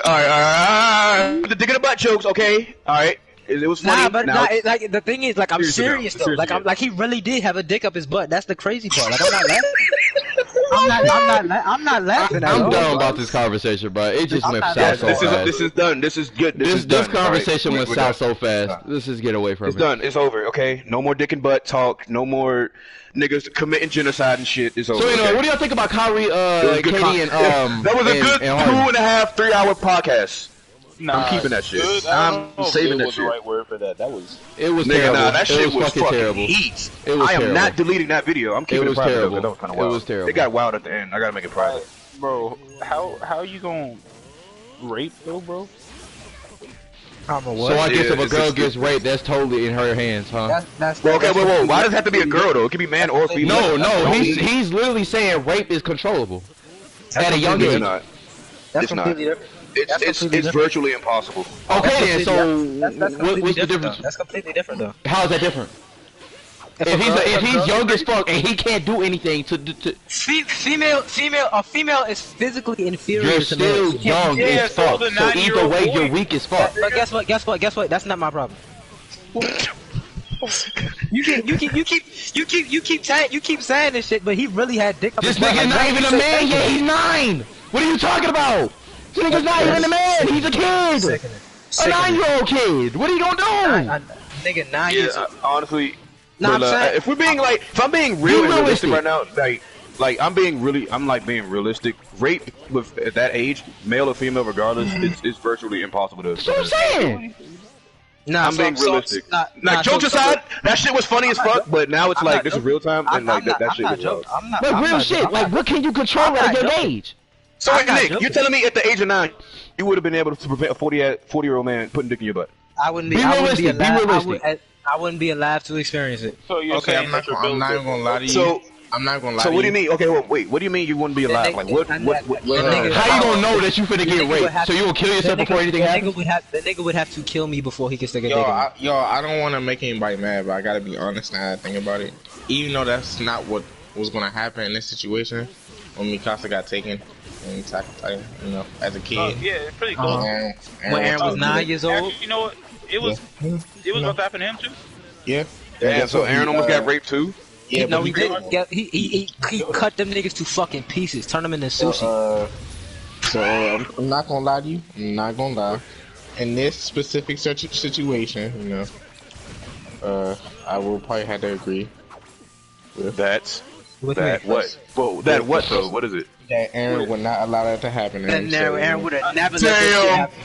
Alright. The dick in the butt jokes, okay? Alright. It was funny. Nah, but like the thing is, like I'm serious though. Like he really did have a dick up his butt. That's the crazy part. Like I'm not laughing. I'm not laughing. I'm done about this conversation, bro. It just went south so fast. This is done. This is good. This conversation went south so fast. Let's just get away from it. It's done. It's over. Okay. No more dick and butt talk. No more niggas committing genocide and shit. It's over. So anyway, what do y'all think about Kyrie, Katie, and that was a good 2.5, 3 hour podcast. Nah, I'm keeping that shit. I'm saving that shit. shit. The right word for that. That was. It was nigga, terrible. Nah, that shit was fucking terrible. Heat. It was I am terrible. not deleting that video. I'm keeping it private. Terrible. That was kind of wild. It was terrible. It got wild at the end. I gotta make it private. Bro, how you gonna rape though, bro? I'm a what? So I guess if a girl gets raped, that's totally in her hands, huh? Well, okay, whoa. Why does it have to be a girl though? It could be man or female. No. He's literally saying rape is controllable at a young age. That's completely different. It's virtually impossible. Okay, then. So what's the difference? That's completely different, though. How is that different? If he's young as fuck and he can't do anything to a female is physically inferior. You're to male. still young as fuck. So either way, you're weak as fuck. But guess what? That's not my problem. You keep saying this shit, but he really had dick up This his butt. nigga's not even a man yet. He's 9. What are you talking about? This nigga's not even a man. He's a kid. A 9-year-old kid. What are you gonna do? Nigga, 9 years old. Honestly, Nah, if I'm being real realistic right now, like I'm being realistic. Rape at that age, male or female, regardless, it's virtually impossible to. That's what I'm saying. Nah, I'm being realistic. Jokes aside, that shit was funny as fuck, but now it's like this is real time, and like that shit is wild. But real shit, like what can you control at a young age? So wait, Nick, you're telling me at the age of 9, you would have been able to prevent a 40-year-old man putting dick in your butt? I wouldn't be alive. I wouldn't be alive to experience it. So you're Okay, saying I'm not gonna lie to you. So I'm not gonna lie. So to what do you mean? Okay, well, wait. What do you mean you wouldn't be alive? Like what? How you gonna know that you finna get raped? So you gonna kill yourself before anything happens? The nigga would have to kill me before he can stick a dick in me. I don't want to make anybody mad, but I gotta be honest now. I think about it. Even though that's not what was gonna happen in this situation when Mikasa got taken and you know, as a kid. Yeah, it's pretty cool. When Eren was 9 years old. Actually, you know what? It was about to happen to him too. Yeah. Damn, so Eren almost got raped too? Yeah, No, but he didn't. He cut them niggas to fucking pieces, turn them into sushi. I'm not gonna lie to you. I'm not gonna lie. In this specific situation, you know, I will probably have to agree with That With what? Whoa, that what though? What is it? that. Eren would not allow that to happen. And Eren would have never let this shit happen.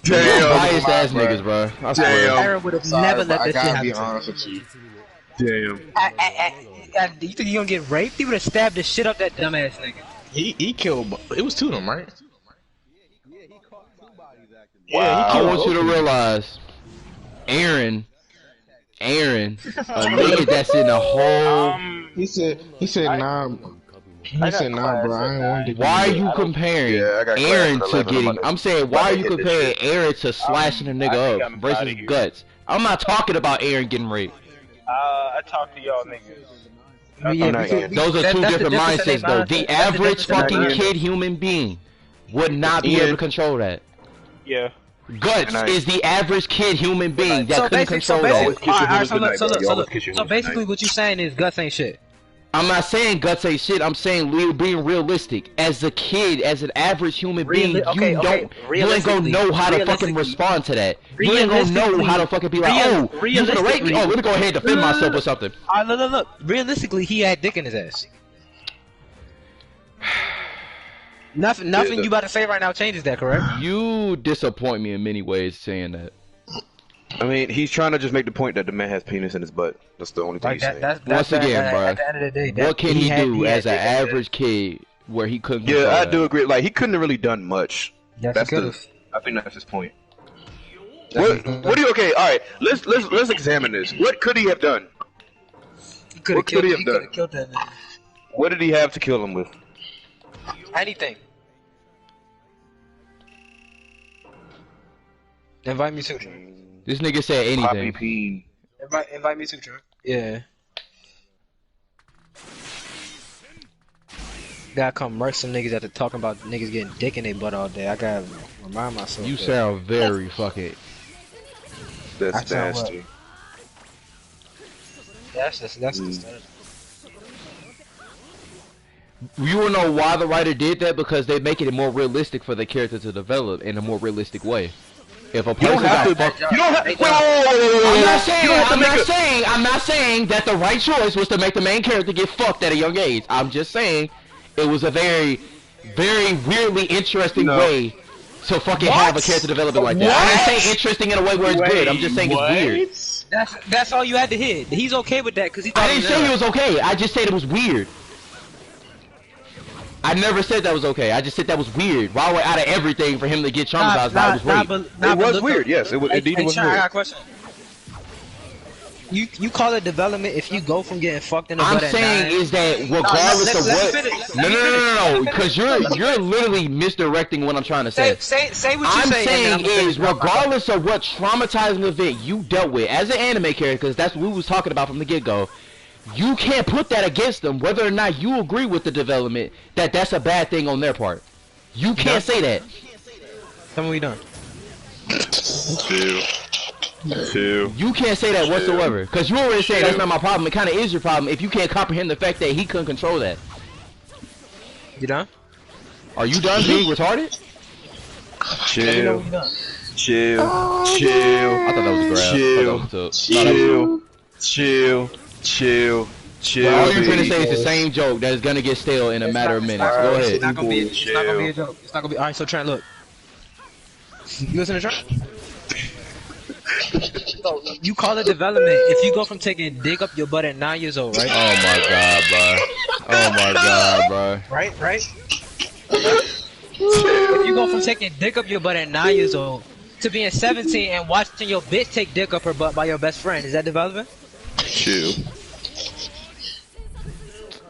Biased ass niggas, bro. I swear. Eren would have never let this shit I gotta happen. be honest with you. Damn. You think he gonna get raped? He would have stabbed the shit up that dumbass nigga. He killed. It was 2 of them, right? Wow. I want you to realize, Eren, a nigga that's in a whole. He said nah. He said nah, bro. I ain't want to. Why are you comparing Yeah, I got Eren class to at 11 getting? Monday. I'm saying, why are you comparing Eren to slashing a nigga up versus Guts? I'm not talking about Eren getting raped. I talked to y'all niggas. Yeah, Those are two different mindsets, though. The average fucking kid human being would not be able to control that. Yeah. Guts is the average kid human being that couldn't control that. So basically, what you saying is Guts ain't shit. I'm not saying Guts ain't shit. I'm saying being realistic. As a kid, as an average human being, you ain't gonna know how to fucking respond to that. You ain't gonna know how to fucking be like, oh, you gonna rape me? Oh, let me go ahead and defend myself or something. Look. Realistically, he had dick in his ass. Nothing you about to say right now changes that, correct? You disappoint me in many ways saying that. I mean, he's trying to just make the point that the man has penis in his butt. That's the only thing he's saying. Once again, bro, at the end of the day, what can he do as an average kid where he couldn't? Yeah, I do agree. Like, he couldn't have really done much. Yes, That's he could've. I think that's his point. What do you? Okay, all right. Let's examine this. What could he have done? What could he have done? Killed that nigga. What did he have to kill him with? Anything. Invite me Sutra. This nigga said anything. Poppy peen. Invite me Sutra. Yeah. Gotta come murk some niggas after talking about niggas getting dick in their butt all day. I gotta remind myself. You that. sound very fucking. That's nasty. That's the standard. You wanna know why the writer did that? Because they make it more realistic for the character to develop in a more realistic way. If a person got fucked, You don't have. I'm not saying that the right choice was to make the main character get fucked at a young age. I'm just saying it was a very, very weirdly interesting way to fucking have a character development like that. I didn't say interesting in a way where it's good. I'm just saying it's weird. That's all you had to hit. He's okay with that because he. I didn't say he was okay. I just said it was weird. I never said that was okay. I just said that was weird. Why would out of everything for him to get traumatized by his rape? It was weird. Yes, it was. Indeed, it was I got a weird. question. You call it development if you go from getting fucked in the I'm butt at 9. saying is that regardless of what. No. Because you're literally misdirecting what I'm trying to say. Say what I'm you're saying is regardless of what traumatizing event you dealt with as an anime character, because that's what we was talking about from the get-go. You can't put that against them, whether or not you agree with the development, that's a bad thing on their part. You can't say that. Tell me what you done. Two. You can't say that whatsoever, because you already said that's not my problem. It kind of is your problem if you can't comprehend the fact that he couldn't control that. You done? Are you done being retarded? Chill. Chill. I thought that was a grab. Chill. All you're gonna say is the same joke that is gonna get stale in a matter of minutes. Go ahead. It's not gonna be a joke. It's not gonna be. Alright, so Trent, look. You listen to Trent? So, you call it development if you go from taking dick up your butt at 9 years old, right? Oh my god, bro. Oh my god, bro. Right? If you go from taking dick up your butt at 9 years old to being 17 and watching your bitch take dick up her butt by your best friend, is that development? Chill.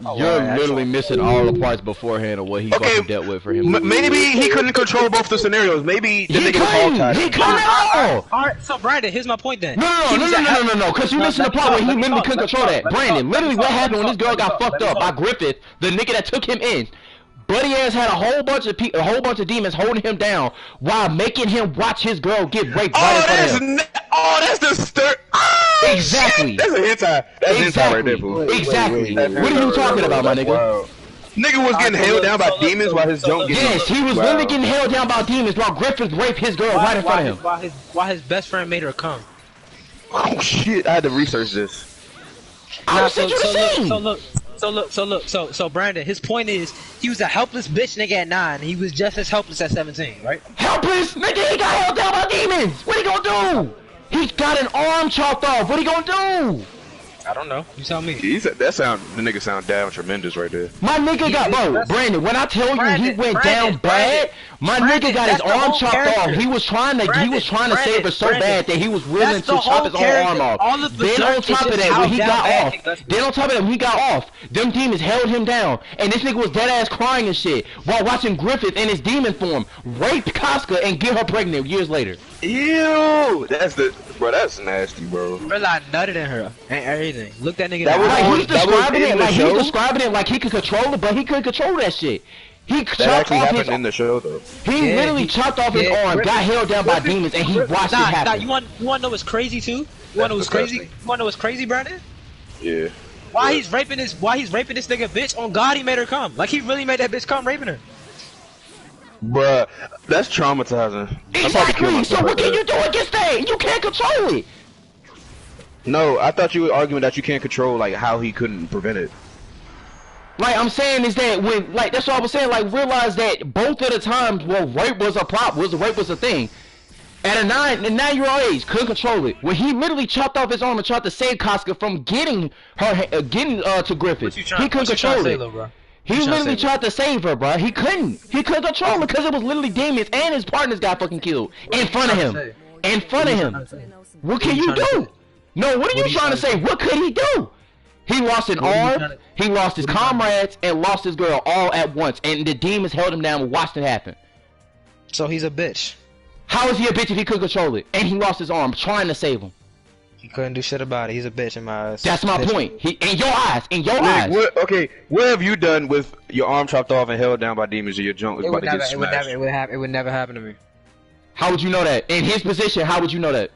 You're literally missing all the parts beforehand of what he fucking dealt with for him. Maybe he couldn't control both the scenarios. Maybe the nigga was hog He couldn't at all. Alright, so Brandon, here's my point then. No, because you listen to the part where he literally couldn't control that. Brandon, literally what happened when this girl got fucked up by Griffith, the nigga that took him in. Buddy ass had a whole bunch of demons holding him down while making him watch his girl get raped right in front of him. That's the start. Oh, exactly. Shit. That's a hentai. That's hentai right there, fool. Exactly. What are you talking about, my nigga? Wow. Nigga was getting held down by demons while his junk getting... Yes, he was literally getting held down by demons while Griffith raped his girl right in front of him. Why his best friend made her come. Oh shit, I had to research this. So Brandon, his point is, he was a helpless bitch nigga at 9, he was just as helpless at 17, right? Helpless? Nigga, he got held down by demons! What he gonna do? He got an arm chopped off, what he gonna do? I don't know. You tell me. The nigga sound down tremendous right there. My nigga got, bro, Brandon, when I tell you he went down bad, my nigga got his arm chopped off. He was trying to save her so bad that he was willing to chop his own arm off. Then on top of that, when he got off, them demons held him down. And this nigga was dead ass crying and shit while watching Griffith in his demon form rape Casca and get her pregnant years later. Ew! That's nasty, bro. Bro, I nutted in her and everything. Look that nigga. He's describing it like he could control it, but he couldn't control that shit. That actually happened in the show, though. He literally chopped off his arm, got held down by demons, and he watched it happen. You want to know what's crazy too? You want to know what's crazy? You want to know what's crazy, Brandon? Yeah. Why he's raping this nigga bitch? On God, he made her come. Like he really made that bitch come, raping her. Bruh, that's traumatizing. Exactly. So what can you do against that? You can't control it. No, I thought you were arguing that you can't control like how he couldn't prevent it. Like I'm saying is that when that's what I was saying. Like realize that both of the times where rape was a rape was a thing. At a 9-year-old age, couldn't control it. When he literally chopped off his arm and tried to save Casca from getting to Griffith, he couldn't control it. He literally tried to save her, bro. He couldn't control her because it was literally demons and his partners got fucking killed in front of him. In front of him. What can you do? No, what are you trying to say? What could he do? He lost an arm, he lost his comrades, and lost his girl all at once. And the demons held him down and watched it happen. So he's a bitch. How is he a bitch if he couldn't control it? And he lost his arm trying to save him. He couldn't do shit about it. He's a bitch in my eyes. That's my point. In your eyes. What have you done with your arm chopped off and held down by demons or your junk was about to get smashed? It would never happen to me. How would you know that? In his position, how would you know that?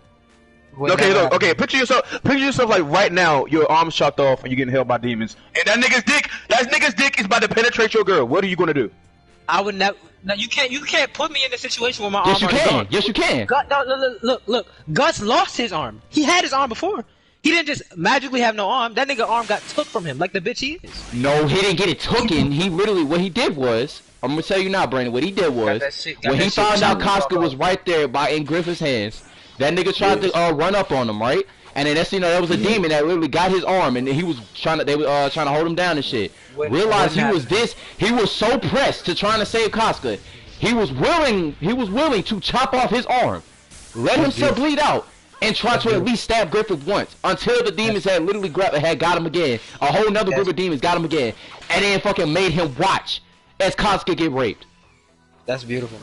Okay, picture yourself like right now, your arm's chopped off and you're getting held by demons, and that nigga's dick is about to penetrate your girl. What are you gonna do? I would never. No, you can't put me in a situation where my arm is gone. Yes, you can. Look. Gus lost his arm. He had his arm before. He didn't just magically have no arm. That nigga arm got took from him like the bitch he is. No, he didn't get it tooken. He literally, what he did was, I'm gonna tell you now, Brandon. What he did was, when he found out Casca was right there in Griffith's hands, that nigga tried to run up on him, right? And then there was a demon that literally got his arm, and he was trying to hold him down and shit. Realized he was so pressed to trying to save Casca, he was willing to chop off his arm, let himself bleed out, and try to at least stab Griffith once until the demons had literally got him again. A whole nother group of demons got him again, and then fucking made him watch as Casca get raped. That's beautiful.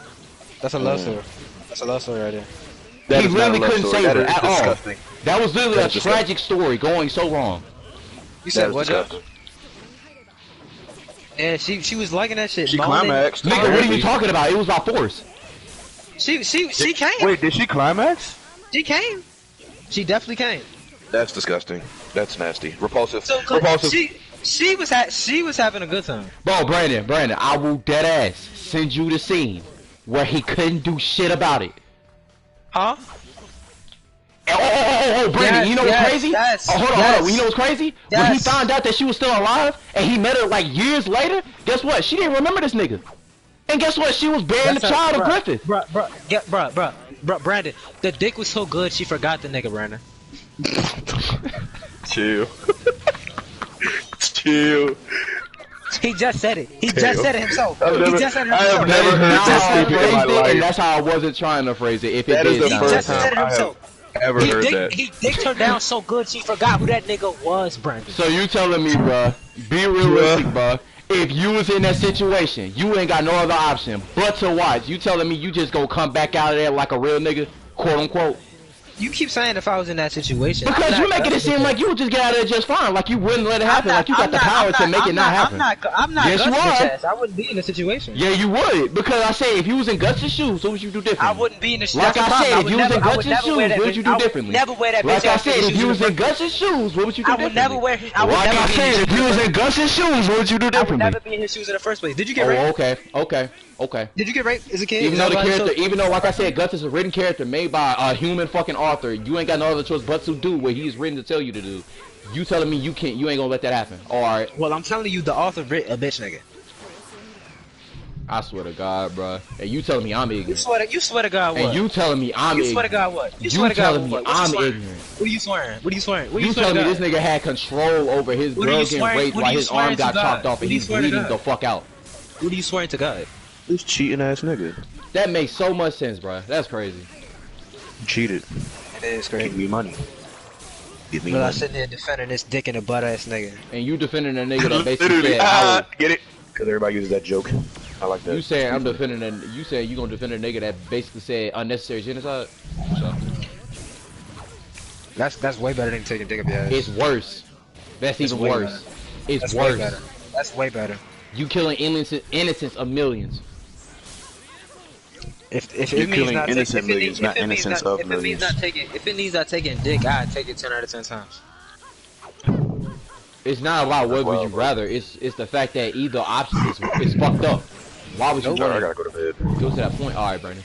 That's a love story. That's a love story right there. He really couldn't save her at all. That was literally a tragic story going so wrong. You said what? Yeah, she was liking that shit. She climaxed. Nigga, what are you talking about? It was by force. She came. Wait, did she climax? She came. She definitely came. That's disgusting. That's nasty. Repulsive. Repulsive. She was having a good time. Bro, Brandon, I will dead ass send you the scene where he couldn't do shit about it. Huh? Oh, Brandon, you know what's crazy? Yes, hold on. You know what's crazy? Yes. When he found out that she was still alive, and he met her like years later, guess what? She didn't remember this nigga. And guess what? She was bearing the child of Griffith. Bro, Brandon, the dick was so good, she forgot the nigga, Brandon. Chill. Chill. He just said it. He just said it himself. I have never heard that statement in my life. And that's how I wasn't trying to phrase it. If it that did, is the first time ever heard that. He dicked her down so good she forgot who that nigga was, Brandon. So you telling me, bruh, be realistic, bruh. If you was in that situation, you ain't got no other option but to watch. You telling me you just gonna come back out of there like a real nigga, quote unquote? You keep saying if I was in that situation. Because you making it seem like you would just get out of there just fine, like you wouldn't let it happen, like you got the power to make it not happen. I'm not yes, you are. I wouldn't be in the situation. Yeah, you would. Because I say if you was in Guts' shoes, what would you do differently? I wouldn't be in the situation. Like I said, if you was in Guts' shoes, what would you do differently? Never wear that. Like I said, if you was in Guts' shoes, what would you do differently? I would never wear. Like I said, if you was in Guts' shoes, what would you do differently? I would never be in his shoes in the first place. Did you get raped? Okay. Did you get raped as a kid? Even though, like I said, Guts is a written character made by a human fucking author, you ain't got no other choice but to do what he's written to tell you to do. You telling me you ain't gonna let that happen? All right. Well, I'm telling you, the author writ a bitch nigga. I swear to God, bro. And you telling me I'm ignorant? You swear to God what? And you telling me I'm ignorant? You swear to God what? You swear to God telling me I'm ignorant? What are you swearing? What are you swearing? You telling me this nigga had control over his girl getting raped while his arm got chopped off and he's bleeding the fuck out? What are you swearing to God? This cheating ass nigga. That makes so much sense, bro. That's crazy. Cheated. It is crazy. Give me money. Give me money. money. I'm sitting there defending this dick in a butt ass nigga. And you defending a nigga that basically said, get it? Because everybody uses that joke. I like that. You saying I'm defending you saying you gonna defend a nigga that basically said unnecessary genocide? So. That's way better than taking dick up your ass. It's worse. That's even worse. It's worse. That's way better. You killing innocents of millions. If it means not innocent millions, not innocents of millions. If it means not taking dick, I'd take it 10 out of 10 times. It's not about what would you rather. It's the fact that either option is fucked up. Why would you? I gotta go to bed. Go to that point. All right, Brandon.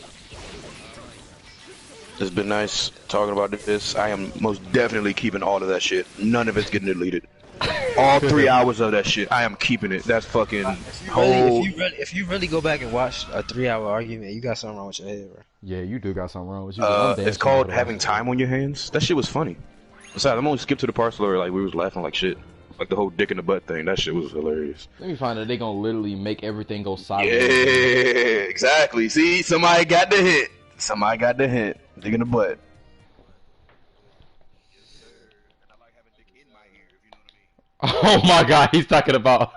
It's been nice talking about this. I am most definitely keeping all of that shit. None of it's getting deleted. All 3 hours of that shit, I am keeping it. That's fucking if you really go back and watch a 3-hour argument, you got something wrong with your head, bro. Yeah, you do got something wrong with you. It's called having time on your hands. That shit was funny. Besides, I'm gonna skip to the parts where like we was laughing like shit. Like the whole dick in the butt thing. That shit was hilarious. Let me find out they gonna literally make everything go sideways. Yeah, exactly. See, somebody got the hit. Somebody got the hint. Dick in the butt. Oh my God, he's talking about.